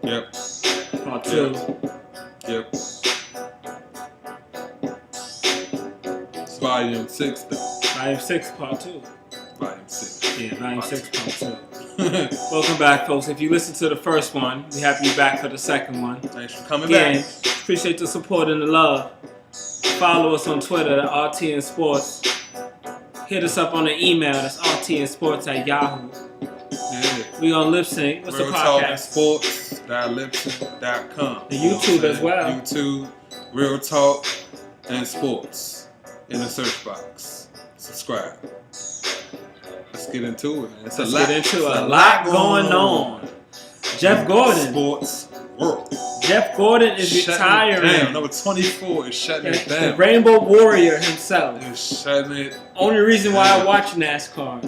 Yep. Part 2. Yep. It's volume 6 though. Volume 6, Part 2. Volume 6. Yeah, Volume 6, Part 2. Welcome back, folks. If you listened to the first one, we have you back for the second one. Thanks for coming Again, back. appreciate the support and the love. Follow us on Twitter at RTN Sports. Hit us up on the email. That's rtnsports@yahoo. Yeah. We on Lip Sync. What's the podcast? RealTalkandSports.lipsync.com. The YouTube as well. YouTube, Real Talk and Sports in the search box. Subscribe. Let's get into it, man. It's a lot going on. Jeff Gordon. Sports world. Jeff Gordon is retiring. Damn, number 24 is shutting it down. The Rainbow Warrior himself. He's shutting it. Only reason why I watch NASCAR.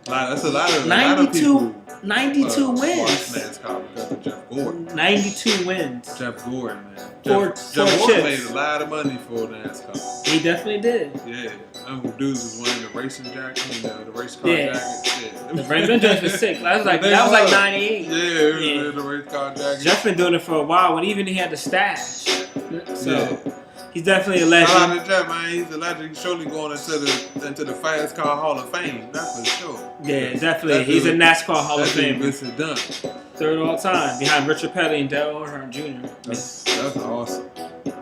That's a lot of 92 wins. Watch NASCAR because of Jeff Gordon. 92 wins. Jeff Gordon, man. Four Jeff Gordon chips. made a lot of money for NASCAR. He definitely did. Yeah. Them dudes was wearing the racing jacket, the race car jacket. Yeah. The Rainbow Jacket was sick. That was like 98. Yeah, the race car jacket. Jeff been doing it for a while, but even he had the stash. So he's definitely a legend. Shout out to Jeff, man. He's a legend. He's surely going into the Fast Car Hall of Fame. That's for sure. Yeah, definitely. He's a NASCAR Hall of Fame. This is done. Third all time, behind Richard Petty and Dale Earnhardt Jr. That's awesome.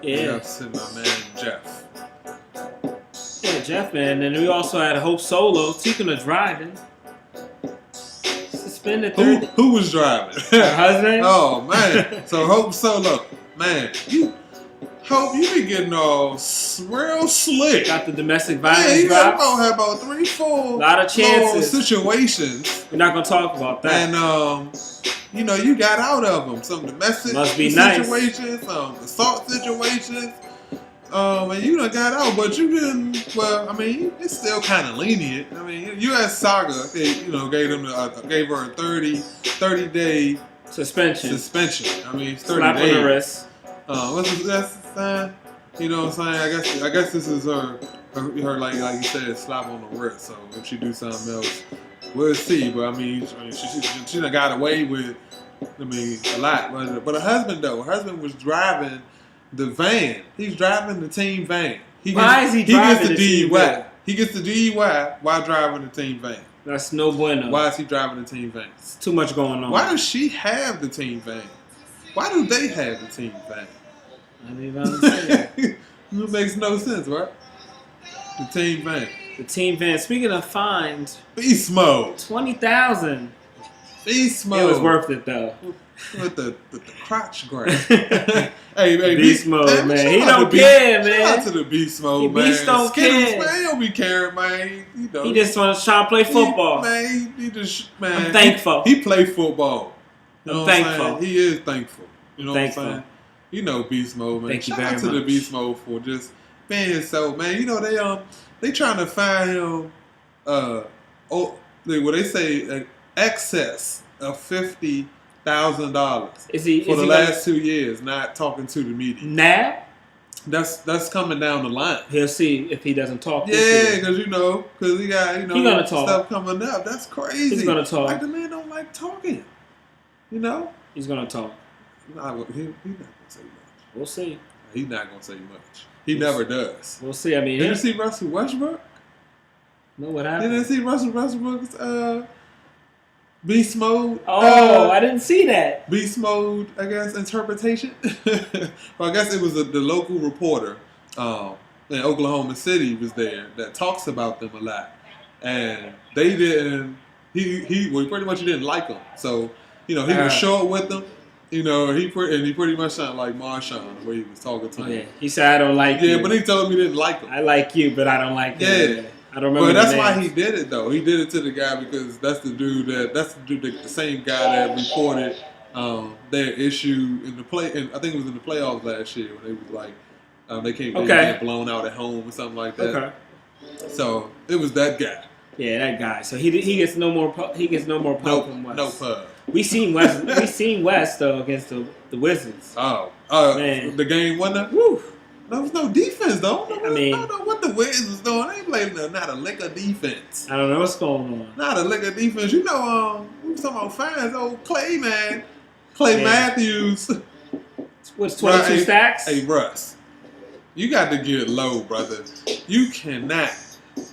Yeah. That's my man Jeff. Yeah, Jeff, man. And we also had Hope Solo, speaking of driving. Suspended 30. Who was driving? Her husband? Oh, man. So Hope Solo. Man, Hope, you be getting all real slick. Got the domestic violence Yeah, you drops. had about 3-4 lot of chances. situations. We're not going to talk about that. And, you got out of them. Some domestic Must be nice. situations, some assault situations. And you done got out, but you didn't. Well, I mean, it's still kind of lenient. I mean, U.S. Saga, gave her a 30-day Suspension. I mean, 30 Slap days. on the wrist. That's you know what I'm saying? I guess this is her like you said, slap on the wrist. So if she do something else, we'll see. But I mean, she done got away with, a lot. But her husband was driving the van. He's driving the team van. Why is he driving the team van? He gets the DUI while driving the team van. That's no bueno. Why is he driving the team van? It's too much going on. Why does she have the team van? Why do they have the team van? I don't even understand. It makes no sense, right? The team van. The team van. Speaking of fines, Beast mode. $20,000. Beast mode. It was worth it though. With the crotch grab. hey, Beast mode, man. He don't care, man. Shout out to the beast mode, man. Beast don't care. Man, he don't be caring, man. He just want to try to play football. He just, man. I'm thankful. He play football. You know I'm what thankful. He is thankful. You know Thankful. what I'm saying? Beast mode, man. Thank you Shout very out to the much. beast mode for just being so, man. They trying to find him. What they say, an excess of $50,000 for the last 2 years, not talking to the media. Now? That's coming down the line. He'll see if he doesn't talk. Yeah, because he got He gonna talk. stuff coming up. That's crazy. He's gonna talk. Like the man don't like talking. He's gonna talk. He's not gonna say much. We'll see. He's not gonna say much. He never does. We'll see. I mean, Did you see Russell Westbrook? No, what You happened? didn't see Russell Westbrook's beast mode? I didn't see that. Beast mode, I guess, interpretation. Well, I guess it was the local reporter in Oklahoma City was there that talks about them a lot, and they didn't. He pretty much didn't like them. So he was short with them. He pretty much sounded like Marshawn the way he was talking to him. Yeah, he said I don't like you. Yeah, but he told him he didn't like him. I like you, but I don't like you. Yeah. I don't remember. But that's the why names. he did it though. He did it to the guy because that's the same guy that reported their issue in the play. And I think it was in the playoffs last year when they was like they get blown out at home or something like that. Okay. So it was that guy. Yeah, that guy. So he gets no more. He gets no more pub from West. No pub. We seen West. We seen West though against the Wizards. Oh, Man. The game winner. Woo. There was no defense though. I mean, don't know what the Wizards was doing. They played not a lick of defense. I don't know what's going on. Not a lick of defense. We was talking about fans. Old Clay, man. Clay Matthews. What's 22 stacks? Hey, Russ, you got to get low, brother. You cannot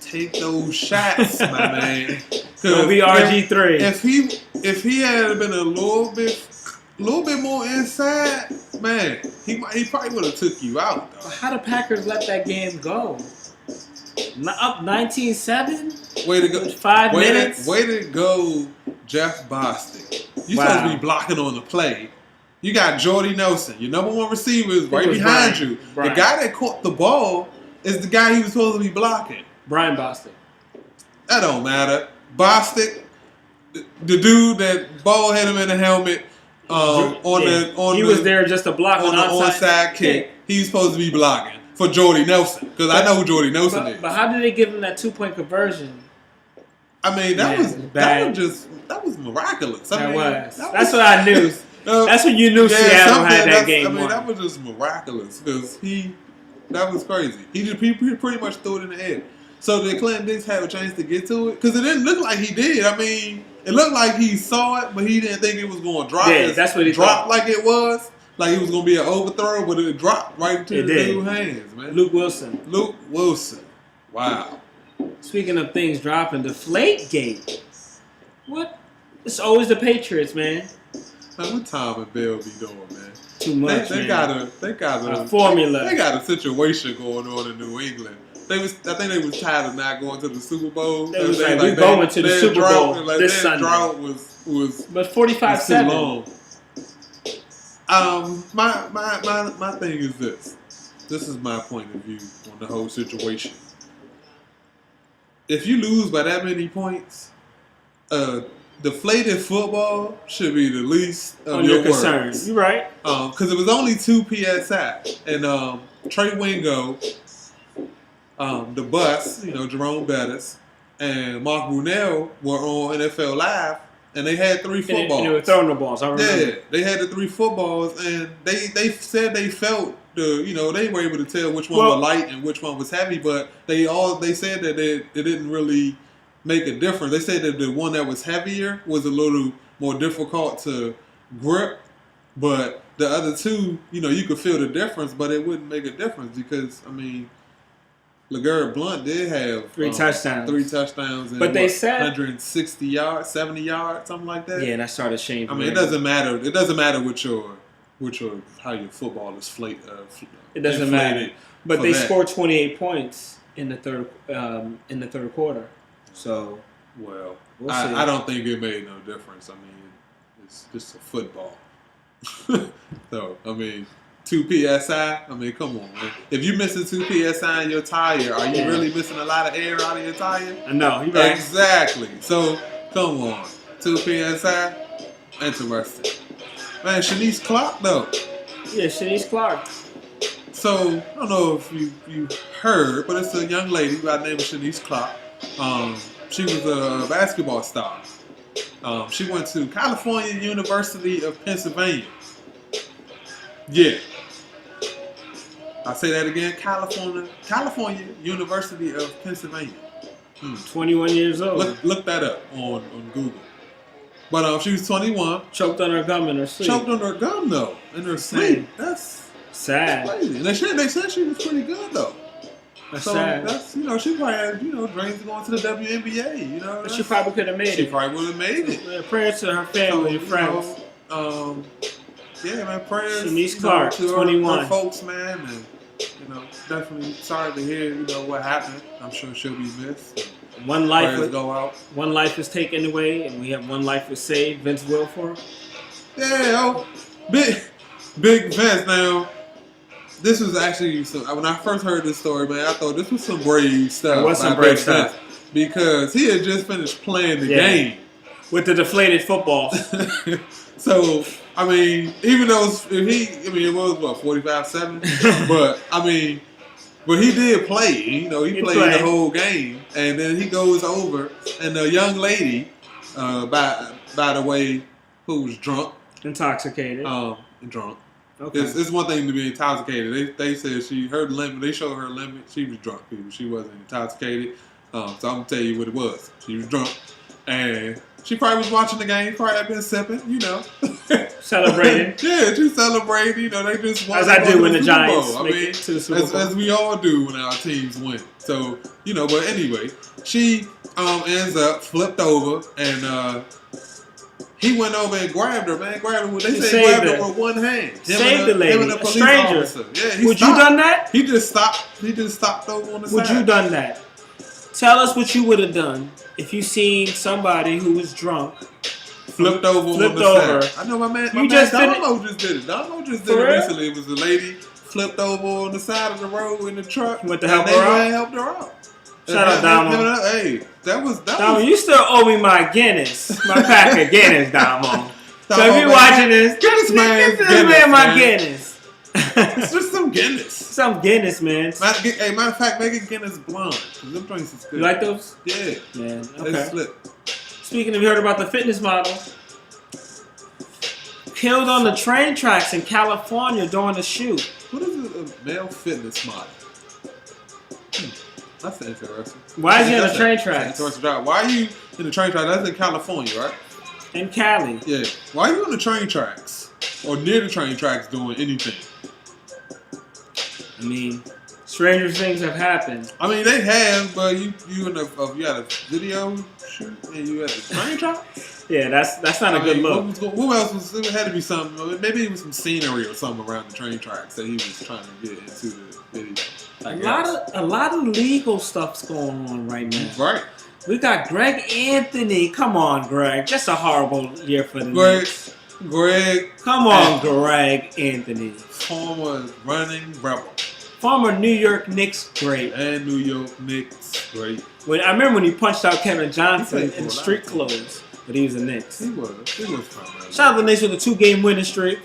take those shots, my man. Gonna be RG3. If he had been a little bit more inside, man, he probably would have took you out. Though. How the Packers let that game go? Up 19-7? Way to go! 5 minutes. Way to go, Jeff Bostic. You supposed to be blocking on the play. You got Jordy Nelson, your number one receiver, is right behind you. Brian. The guy that caught the ball is the guy he was supposed to be blocking. Brian Bostic. That don't matter. Bostic, the dude that ball hit him in the helmet he was there just to block on the onside kick. He's supposed to be blocking for Jordy Nelson because I know who Jordy Nelson is. But how did they give him that 2-point conversion? I mean, that was miraculous. That's what I knew. That's when you knew Seattle had that game. That was just miraculous because that was crazy. He pretty much threw it in the air. So did Clinton Dix have a chance to get to it? Because it didn't look like he did. I mean, it looked like he saw it, but he didn't think it was going to drop. Yeah, that's what he dropped like it was. Like it was going to be an overthrow, but it dropped right into the dude's hands, man. Luke Wilson. Wow. Speaking of things dropping, Deflategate. What? It's always the Patriots, man. Man, what Tom and Bill be doing, man? Too much, they got a formula. They got a situation going on in New England. I think they was tired of not going to the Super Bowl. They was like, we're going to the Super Bowl this Sunday. Drought was but 45-7. Long. My thing is this. This is my point of view on the whole situation. If you lose by that many points, deflated football should be the least of your concerns. You're right. Because it was only 2 PSI. And Trey Wingo, the Bus, Jerome Bettis, and Mark Brunell were on NFL Live, and they had 3 footballs. And they were throwing the balls, I remember. Yeah, they had the 3 footballs, and they said they felt they were able to tell which one was light and which one was heavy, but they said that it didn't really make a difference. They said that the one that was heavier was a little more difficult to grip, but the other 2, you could feel the difference, but it wouldn't make a difference because, I mean, LeGarrette Blount did have 3 touchdowns. 3 touchdowns and but they said 160 yards, 70 yards, something like that. Yeah, that started changing. I mean, it doesn't matter. It doesn't matter how your football is it doesn't matter. But they scored 28 points in the third quarter. So we'll see. I don't think it made no difference. I mean, it's just a football. So I mean, 2 PSI. I mean, come on, man. If you're missing 2 PSI in your tire, are you really missing a lot of air out of your tire? No, you're right. Exactly. So come on, 2 PSI. Interesting. Man, Shanice Clark though. Yeah, Shanice Clark. So I don't know if you heard, but it's a young lady by the name of Shanice Clark. She was a basketball star. She went to California University of Pennsylvania. Yeah. I'll say that again. California University of Pennsylvania. 21 years old. Look that up on Google. But she was 21. Choked on her gum in her sleep. Choked on her gum though in her sleep. That's sad. Crazy. And they said she was pretty good though. That's sad. That's she probably had dreams of going to the WNBA. But she probably could have made it. She probably would have made it. Yeah, prayers to her family and friends. Yeah, man. Prayers. Shanice Clark, to 21. Her folks, man, and definitely sorry to hear what happened. I'm sure she'll be missed. One life prayers go out. One life is taken away, and we have one life was saved. Vince Wilfork. Yeah, big Vince. Now, this was actually when I first heard this story, man. I thought this was some brave stuff. It was some brave stuff because he had just finished playing the game with the deflated football. So I mean, even though it was what 45-7, but he did play. He played the whole game, and then he goes over, and the young lady, by the way, who was drunk, intoxicated, drunk. Okay. It's one thing to be intoxicated. They said her limit. They showed her limit. She was drunk, people. She wasn't intoxicated. So I'm gonna tell you what it was. She was drunk, and She probably was watching the game. Probably had been sipping, Celebrating. Yeah, she celebrating. They just won. As I do when the Super Giants Bowl. make it to the Super Bowl. As we all do when our teams win. So, but anyway, she ends up flipped over and he went over and grabbed her, man. Grabbed her. They say grabbed her with one hand. Saved the lady. A stranger. Officer. Yeah, Would you done that? He just stopped over on the side. Would you done that? Tell us what you would have done if you seen somebody who was drunk. Flipped over. I know my man Domo just did it. Domo just did it recently. It was a lady flipped over on the side of the road in the truck. Went to help her out? Helped her out. Shout out, Domo. Hey, that was... Domo, you still owe me my Guinness. My pack of Guinness, Domo. So if you're watching this, Guinness, man. Give this man my Guinness. It's just some Guinness. Some Guinness, man. Matter of fact, make it Guinness blonde. Because them drinks is good. You like those? Yeah. Man, okay. They slip. Speaking of, you heard about the fitness model? Killed on the train tracks in California during a shoot. What is a male fitness model? That's interesting. Why is he on the train tracks? Why are you in the train tracks? That's in California, right? In Cali. Yeah. Why are you on the train tracks? Or near the train tracks doing anything? I mean, stranger things have happened. I mean, they have, but you had a video shoot and you had the train tracks? Yeah, that's not a good look. What else was? It had to be something. Maybe it was some scenery or something around the train tracks that he was trying to get into the video. A lot of legal stuff's going on right now. Right. We got Greg Anthony. Come on, Greg. Just a horrible year for the Knicks. Greg. Come on, Greg Anthony. Former running rebel. Former New York Knicks great. And New York Knicks great. I remember when he punched out Kevin Johnson in street clothes, but he was a Knicks. He was Carmelo. Shout out to the Knicks with a 2-game winning streak.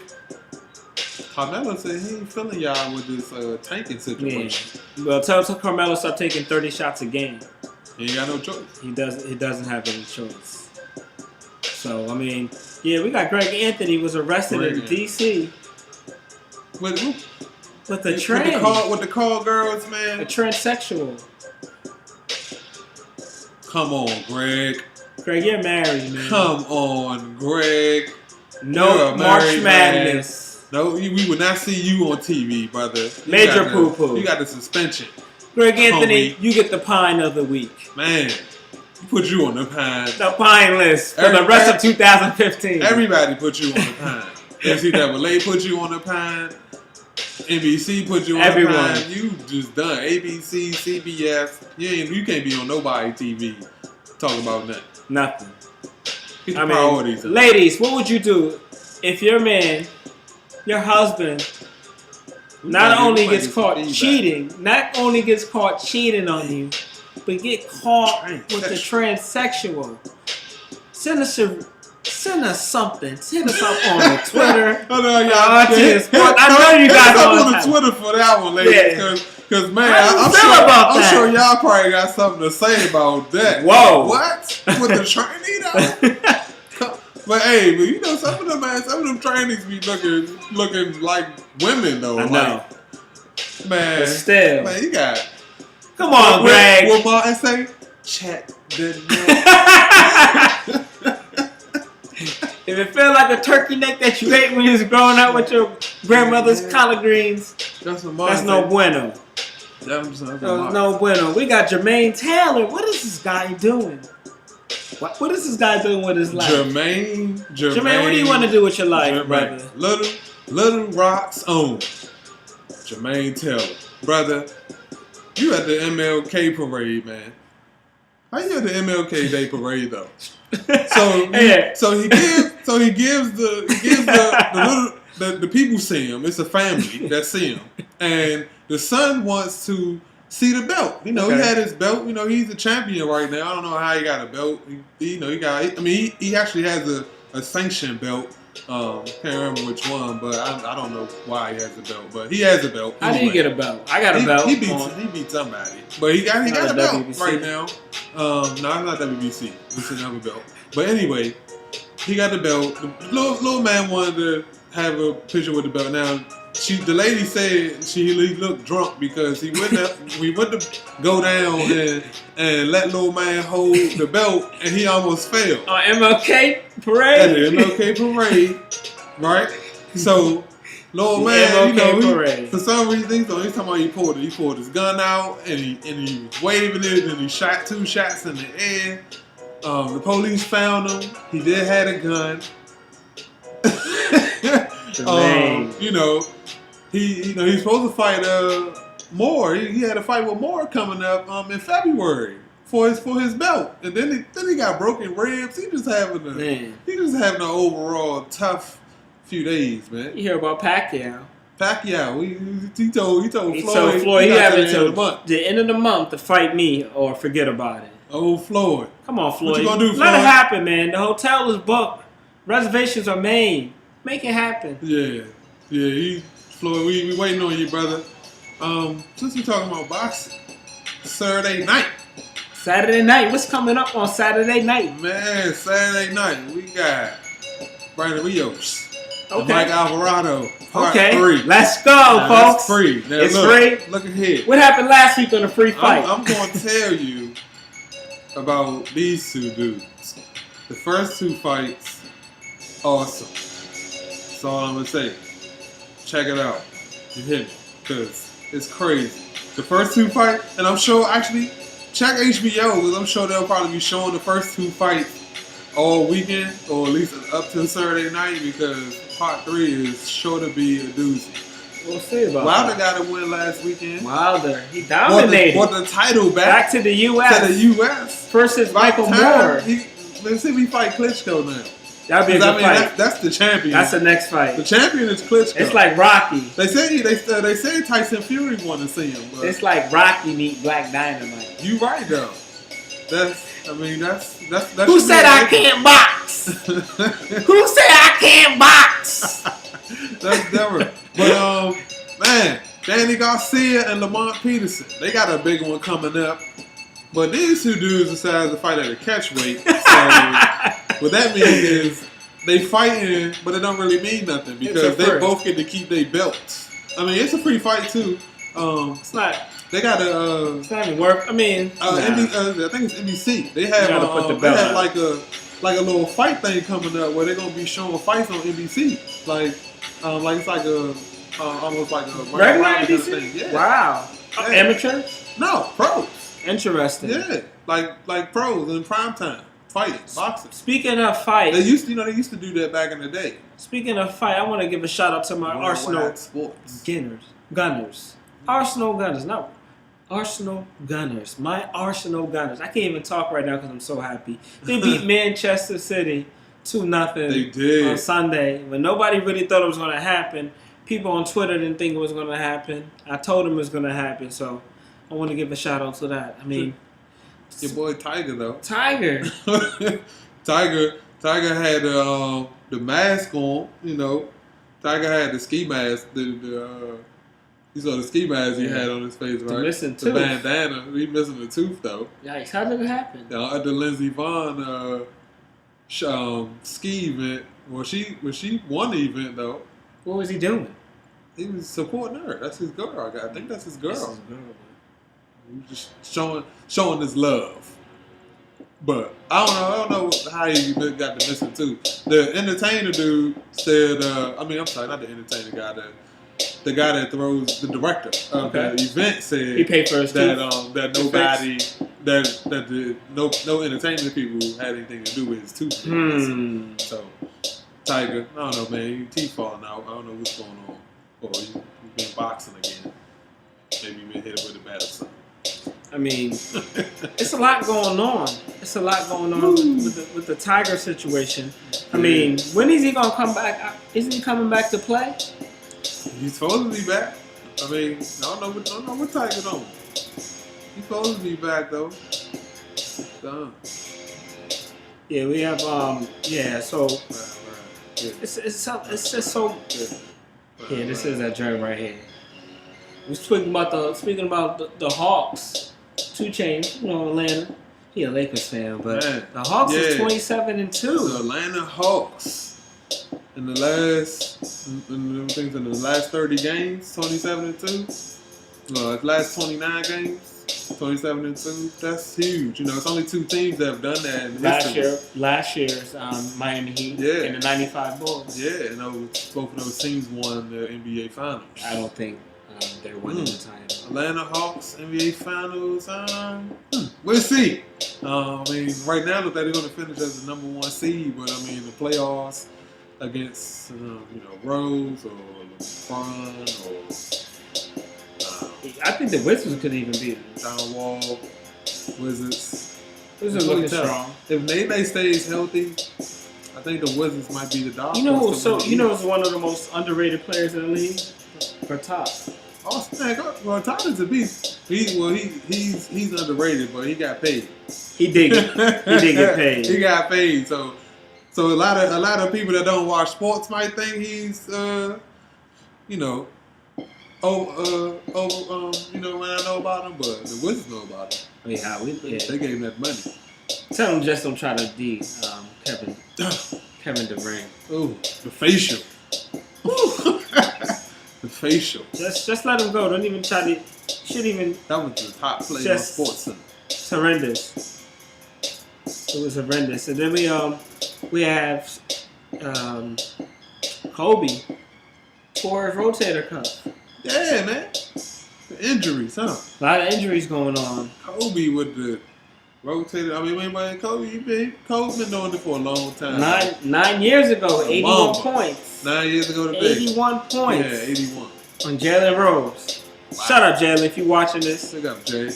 Carmelo said he ain't feeling y'all with this tanking situation. Yeah. Well, tell Carmelo start taking 30 shots a game. He ain't got no choice. He doesn't have any choice. So, I mean, yeah, we got Greg Anthony was arrested in D.C. With who? With the trend. With the call girls, man. A transsexual. Come on, Greg. Greg, you're married, man. Come on, Greg. No March Madness. No, we would not see you on TV, brother. Major poo-poo. You got the suspension. Greg Anthony, you get the Pine of the Week. Man, put you on the Pine. The Pine list for the rest of 2015. Everybody put you on the Pine. NCAA put you on the Pine. NBC put you on the Pine. You just done. ABC, CBS. You can't be on nobody TV talking about nothing. Nothing. Get your priorities in. Ladies, what would you do if your man, your husband, not only gets caught cheating on you, but get caught with a transsexual? Send us something. Hit us up on the Twitter. I know y'all. I know you guys on the Twitter for that one, ladies. Because man, I'm sure y'all probably got something to say about that. Whoa! What with the training though? But hey, some of them trainees be looking like women though. I know. Man, but still, man, you got. Come on, Greg. What Martin say? Check the neck. If it felt like a turkey neck that you ate when you was growing up with your grandmother's collard greens, that's no bueno. That's no bueno. We got Jermaine Taylor. What is this guy doing? What is this guy doing with his life? Jermaine, what do you want to do with your life, brother? Little Rock's own Jermaine Taylor, brother. You at the MLK parade, man. How you at the MLK Day parade though? So he gives the people see him. It's a family that see him, and the son wants to see the belt. He had his belt. He's a champion right now. I don't know how he got a belt. He actually has a sanctioned belt. Can't remember which one, but I don't know why he has a belt. But he has a belt. How did he get a belt? I got a belt. He beat somebody, but he got a belt WBC. Right now. No, it's not WBC. It's another belt. But anyway, he got the belt. The little man wanted to have a picture with the belt. Now, the lady said he looked drunk because we went to go down and let little man hold the belt and he almost fell. On MLK parade? At the MLK parade, right? So, little man, for some reason, he's talking about he pulled his gun out and he was waving it and he shot 2 shots in the air. The police found him. He did have a gun. He's supposed to fight Moore. He had a fight with Moore coming up in February for his belt, and then he got broken ribs. He just having an overall tough few days, man. You hear about Pacquiao? He told Floyd he have until the end of the month to fight me or forget about it. Oh, Floyd. Come on, Floyd. What you gonna do, Floyd? Let it happen, man. The hotel is booked. Reservations are made. Make it happen. Yeah. Floyd, we waiting on you, brother. Since we talking about boxing, Saturday night. What's coming up on Saturday night? Man, Saturday night, we got Brandon Rios. Okay. Mike Alvarado, part 3. Let's go, folks. It's free. Now, it's free. Look ahead. What happened last week on the free fight? I'm going to tell you about these 2 dudes. The first 2 fights, awesome. That's all I'm going to say. Check it out. You hit me. Because it's crazy. The first 2 fights, and I'm sure, actually, check HBO, because I'm sure they'll probably be showing the first 2 fights all weekend, or at least up to Saturday night, because part 3 is sure to be a doozy. We'll see about Wilder got a win last weekend. Wilder, he dominated. Brought the title back to the U.S. To the U.S. versus Michael Moore. Let's see if we fight Klitschko now. That'd be a good fight. That's the champion. That's the next fight. The champion is Klitschko. It's like Rocky. They say Tyson Fury want to see him. But it's like Rocky meet Black Dynamite. You right though. That's Who said I can't box? Who said I can't box? That's different. But man, Danny Garcia and Lamont Peterson, they got a big one coming up. But these 2 dudes decided to fight at a catch weight. So what that means is they fighting, but it don't really mean nothing because they both get to keep their belts. I mean, it's a free fight too. It's not. They got a. It's not even work. I mean, I think it's NBC. They have they have like a little fight thing coming up where they're gonna be showing fights on NBC. Like it's like a almost like a regular NBC thing. Yeah. Wow. Yeah. Amateur? No, pros. Interesting. Yeah, like pros in prime time fighting, boxing. Speaking of fight, they used to do that back in the day. Speaking of fight, I want to give a shout out to my Arsenal Gunners. Arsenal Gunners, not Arsenal Gunners. My Arsenal Gunners. I can't even talk right now because I'm so happy. They beat Manchester City 2-0. They did on Sunday when nobody really thought it was going to happen. People on Twitter didn't think it was going to happen. I told them it was going to happen, so I want to give a shout out to that. I mean, your boy Tiger though. Tiger had the mask on. You know, Tiger had the ski mask. You saw the ski mask he had on his face, right? The missing tooth. The bandana. He missing the tooth though. Yikes! How did it happen? At the Lindsey Vonn ski event. Well, she won the event though. What was he doing? He was supporting her. That's his girl. I think that's his girl. He was just showing his love. But I don't know how he got the missing tooth. The entertainer dude said, not the entertainer guy, the guy that throws, the director of the event said he paid for his that no entertainment people had anything to do with his tooth. So Tiger, I don't know, man, your teeth falling out. I don't know what's going on. Or you've been boxing again. Maybe you've been hit with a bat or something. I mean, it's a lot going on. It's a lot going on with the Tiger situation. I mean, when is he gonna come back? Isn't he coming back to play? He's supposed to be back. I mean, I don't know what Tiger on. He's supposed to be back though. Done. Yeah, we have so Yeah. it's just so. Yeah, this is that joint right here. We're speaking about the Hawks, 2 Chainz, Atlanta. He a Lakers fan, but the Hawks is 27-2. The Atlanta Hawks. in the last 30 games, 27-2. Last 29 games, 27-2. That's huge. You know, it's only 2 teams that have done that in last year's Miami Heat and the '95 Bulls. Yeah, and both of those teams won the NBA Finals. I don't think they're winning the title. Atlanta Hawks NBA Finals. We'll see. I mean, right now look like they're going to finish as the #1 seed, but I mean the playoffs against Rose or LeBron or. I think the Wizards could even beat them. John Wall, Wizards. Wizards looking strong. If Nene stays healthy, I think the Wizards might be the dog. Who's one of the most underrated players in the league? Bertans. Oh, man, Bertans is a beast. He's underrated, but he got paid. He did get paid. He got paid. So a lot of people that don't watch sports might think he's when I know about him, but the Wizards know about him. They gave him that money. Tell him just don't try to Kevin Durant. Ooh, the facial. The facial. Just let him go. Don't even try to. Shouldn't even. That was the top player on Sports Center. It's horrendous. It was horrendous. And then we have Kobe for his rotator cuff. Yeah, man. The injuries, huh? A lot of injuries going on. Kobe with the rotator. I mean, Kobe's been doing it for a long time. 9 years ago, 81 points. 9 years ago today. 81 points. Yeah, 81. On Jalen Rose. Wow. Shut up, Jalen, if you're watching this. Look up, Jay.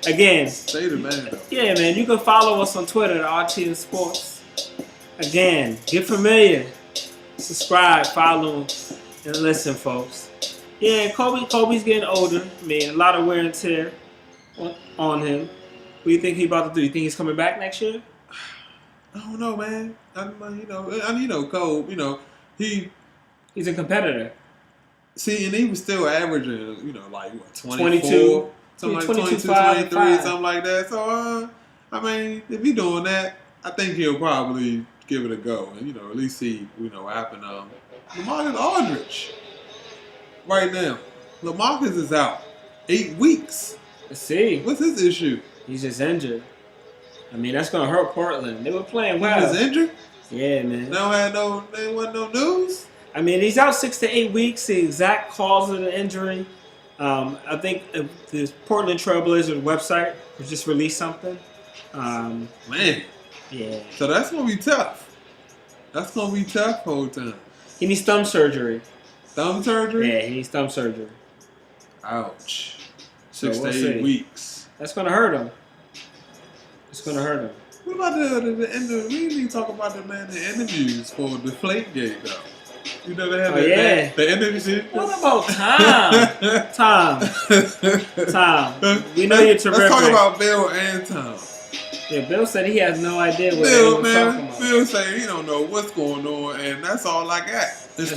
Again. Say the man, though. Yeah, man. You can follow us on Twitter at RTN Sports. Again, get familiar. Subscribe, follow, and listen, folks. Yeah, Kobe's getting older. I mean, a lot of wear and tear on him. What do you think he's about to do? You think he's coming back next year? I don't know, man. Kobe, he's a competitor. See, and he was still averaging, like, what, 22? Something like 22, 22, 23, something like that. So, I mean, if he's doing that, I think he'll probably give it a go. And, at least see, what happened. LaMarcus Aldridge. Right now, LaMarcus is out 8 weeks. Let's see. What's his issue? He's just injured. I mean, that's gonna hurt Portland. They were playing well. He was injured? Yeah, man. There wasn't no news? I mean, he's out 6 to 8 weeks. The exact cause of the injury. I think the Portland Trailblazers website just released something. Man. Yeah. So that's gonna be tough. That's gonna be tough the whole time. He needs thumb surgery. Thumb surgery? Yeah, he needs thumb surgery. Ouch. So 6 to 8 weeks. That's going to hurt him. It's going to hurt him. What about the end of, we didn't even talk about the interviews for the Deflategate, though. They have the interviews. What about Tom? Tom. We know you're terrific. Let's talk about Bill and Tom. Yeah, Bill said he has no idea what he was talking about. Bill said he don't know what's going on, and that's all I got. And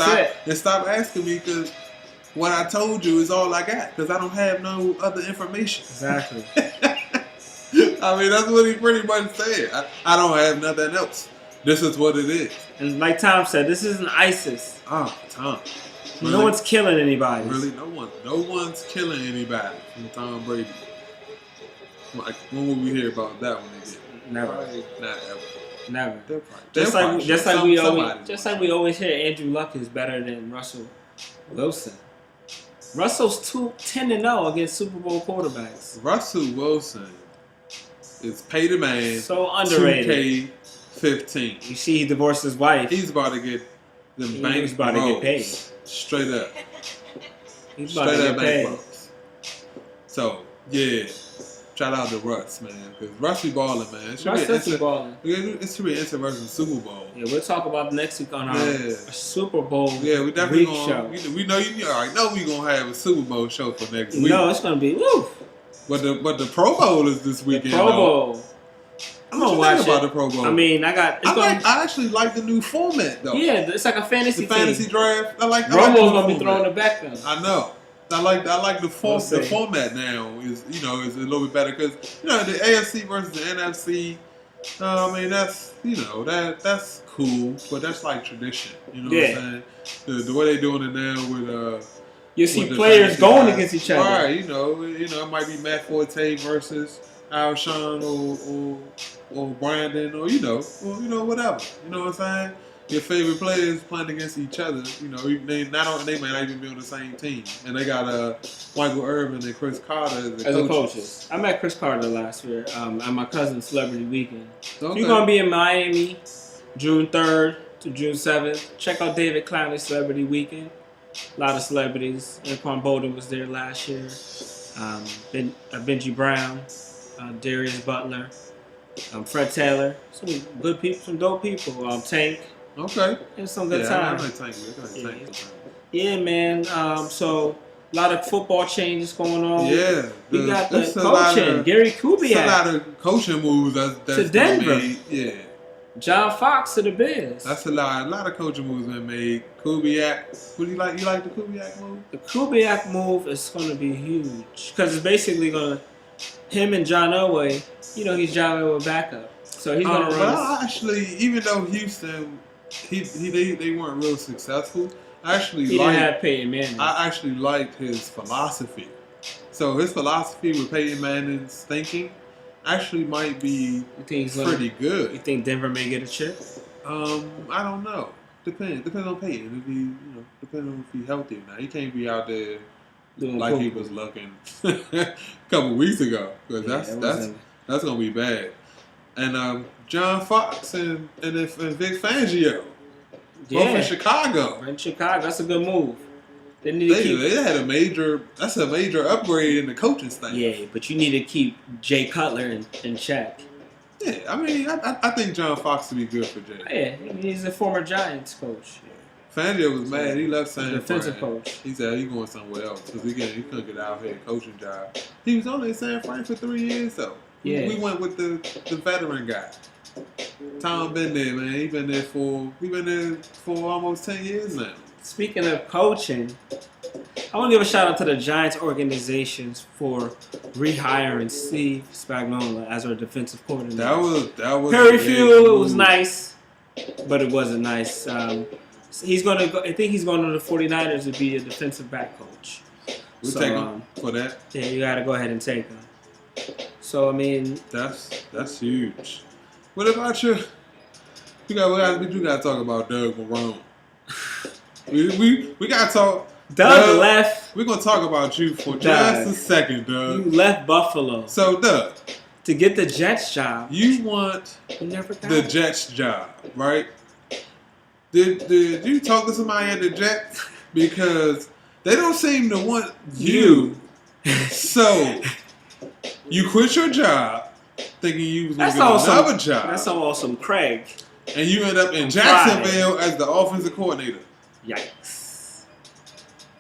stop asking me, because what I told you is all I got, because I don't have no other information. Exactly. I mean, that's what he pretty much said. I don't have nothing else. This is what it is. And like Tom said, this isn't ISIS. Oh, Tom. Really? No one's killing anybody. Really, no one's killing anybody from Tom Brady. Like, when will we hear about that one again? Never. Probably not ever. Never. Just like we always hear Andrew Luck is better than Russell Wilson. Russell's 10-0 against Super Bowl quarterbacks. Russell Wilson is pay the man. So underrated. 2K15. You see, he divorced his wife. He's about to get the bank. He's about to get paid. Straight up. He's about to get paid. Rolls. So yeah. Shout out to Russ, man, because Russ be balling, man. It should be interesting versus Super Bowl. Yeah, we'll talk about next week on our Super Bowl we definitely show. We know you already know we're gonna have a Super Bowl show for next week. No, it's gonna be woo. But the Pro Bowl is this weekend. The Pro Bowl. I'm gonna watch it. About the Pro Bowl. I mean, I actually like the new format though. Yeah, it's like a fantasy. The fantasy draft. Romo's gonna be throwing it back then. I know. I like the format now is a little bit better because the AFC versus the NFC, I mean, that's that's cool, but that's like tradition. You know what I'm saying? The way they doing it now with you see players going against each other. All right, it might be Matt Forte versus Alshon or Brandon or whatever. You know what I'm saying? Your favorite players playing against each other. They may not even be on the same team, and they got Michael Irvin and Chris Carter as the coaches. I met Chris Carter last year at my cousin's Celebrity Weekend. Okay. You're gonna be in Miami, June 3rd to June 7th. Check out David Clowney's Celebrity Weekend. A lot of celebrities. Anquan Bolden was there last year. Benji Brown, Darius Butler, Fred Taylor. Some good people, some dope people. Tank. Okay. And some good time. I Tank. Yeah, man. So a lot of football changes going on. Yeah. We got the coaching. Gary Kubiak. It's a lot of coaching moves that's to Denver. made. Yeah. John Fox to the Bears. That's a lot of coaching moves been made. Kubiak. What do you like? You like the Kubiak move? The Kubiak move is going to be huge because it's basically going to him and John Elway. He's John Elway backup, so he's going to run. But actually, even though Houston, they weren't real successful. He didn't have Peyton Manning. I actually liked his philosophy. So his philosophy with Peyton Manning's thinking actually might be pretty good. You think Denver may get a chip? I don't know. Depends on Peyton. If he, depending on if he's healthy or not. He can't be out there like he was looking a couple weeks ago, because that's gonna be bad. And John Fox and Vic Fangio, both in Chicago. In Chicago, that's a good move. They had a major upgrade in the coaching staff. Yeah, but you need to keep Jay Cutler in check. Yeah, I mean, I think John Fox would be good for Jay. Yeah, he's a former Giants coach. Fangio was mad. He left San Fran. Defensive coach. He said he's going somewhere else because he couldn't get out here coaching job. He was only in San Fran for 3 years, though. Yeah. We went with the veteran guy. Tom been there, man. He been there for almost 10 years now. Speaking of coaching, I want to give a shout out to the Giants organizations for rehiring Steve Spagnuolo as our defensive coordinator. That was Perry Fuel. It was nice, but it wasn't nice. He's gonna go. I think he's going to the 49ers to be a defensive back coach. We'll take him for that. Yeah, you got to go ahead and take him. So I mean, that's huge. What about you? We got to talk about Doug Marrone. We got to talk. Doug left. We're gonna talk about you for just a second, Doug. You left Buffalo. So, Doug, to get the Jets job, you want the Jets job, right? Did you talk to somebody at the Jets? Because they don't seem to want you. So you quit your job thinking you was going to get another job. That's some Craig. And you end up in Jacksonville as the offensive coordinator. Yikes.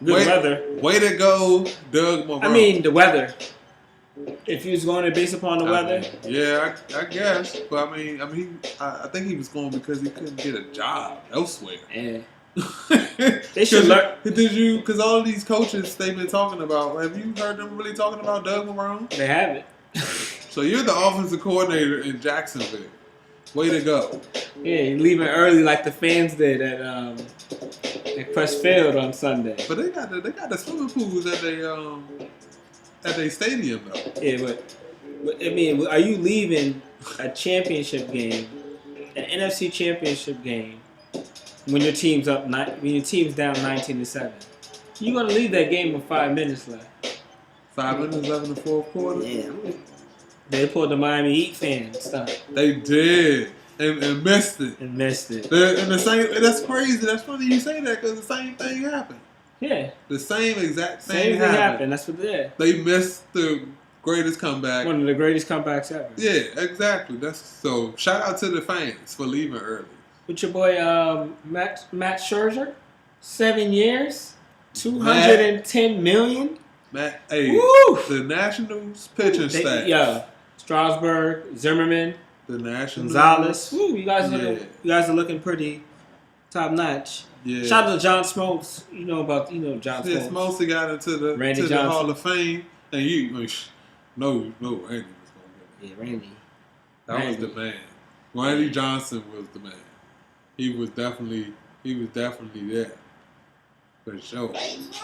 Good weather. Way to go, Doug Marrone. I mean, the weather. If he was going to based upon the weather. Yeah, I guess. But I think he was going because he couldn't get a job elsewhere. Yeah. They should learn. Because all of these coaches they've been talking about, have you heard them really talking about Doug Marrone? They haven't. So you're the offensive coordinator in Jacksonville. Way to go. Yeah, you're leaving early like the fans did at Crest Field on Sunday. But they got the swimming pools at their stadium though. Yeah, but I mean, are you leaving a championship game, an NFC championship game, when your team's down 19-7? You're gonna leave that game with 5 minutes left. 5 minutes left in the fourth quarter. Yeah. They pulled the Miami Heat fans stuff. They did. And missed it. And missed it. And the same. That's crazy. That's funny you say that because the same thing happened. Yeah. The same exact thing happened. That's what they did. They missed the greatest comeback. One of the greatest comebacks ever. Yeah, exactly. So shout out to the fans for leaving early. With your boy Matt Scherzer, 7 years, $210 million. Matt, hey, woo! The Nationals pitching staff. Yeah, Strasburg, Zimmerman, the Nationals, Gonzalez. Woo, you guys are looking pretty top notch. Yeah. Shout out to John Smoltz. You know John Smoltz. Yeah, Smoltz got into the Hall of Fame, and no, Randy was gonna get it. Yeah, Randy. That was the man. Randy Johnson was the man. He was definitely there. For sure.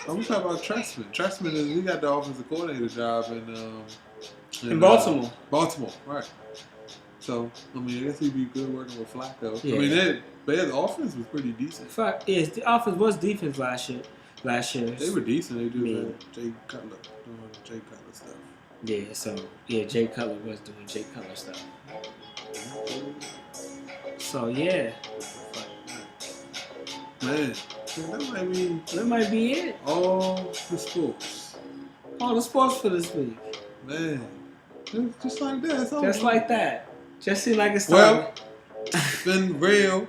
I'm gonna talk about Trestman. Trestman he got the offensive coordinator job in Baltimore. Baltimore, right. So, I mean, I guess he'd be good working with Flacco. Yeah. I mean, the offense was pretty decent. Yes, the offense was defense last year. They were decent. They do Man. Jay Cutler doing Jay Cutler stuff. Yeah, so, Jay Cutler was doing Jay Cutler stuff. So, yeah. Man, That might be it. all the sports. All the sports for this week. Man, just like that. It's over. Just like that. Just seemed like it's Well, it's been real.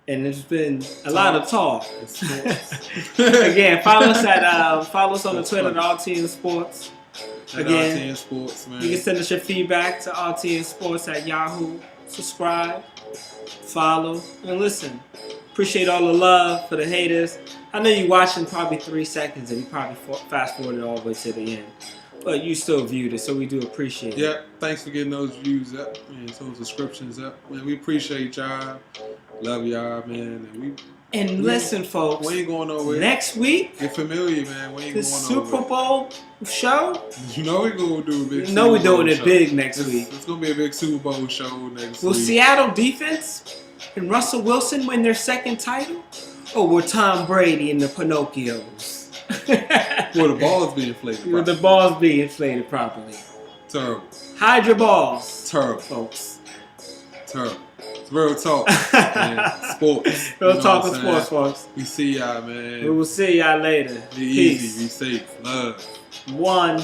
And there's been a lot of talk. Sports. Again, follow us on the Twitter at RTN Sports. Again, RTN Sports, man. you can send us your feedback to RTN Sports at Yahoo. Subscribe, follow, and listen. Appreciate all the love for the haters. I know you're watching probably 3 seconds and you probably fast forwarded all the way to the end. But you still viewed it, so we do appreciate it. Yep, thanks for getting those views up and those subscriptions up. Man, we appreciate y'all. Love y'all, man. And listen, folks. We ain't going nowhere. Next week, get familiar, man. We ain't the going Super nowhere. Bowl show. You know we're going to do a big You know we're Super Bowl doing it show. big next week. It's going to be a big Super Bowl show next Will week. Seattle defense and Russell Wilson win their second title? Or will Tom Brady and the Pinocchios? Well, the ball's being inflated. Will the balls be inflated properly? Terrible. Hide your balls. Terrible. Folks. Terrible. It's real talk, man. Sports. Real You know talk what of I'm sports, saying? folks. We see y'all, man. We will see y'all later. Be Peace. easy. Be safe. Love. 1.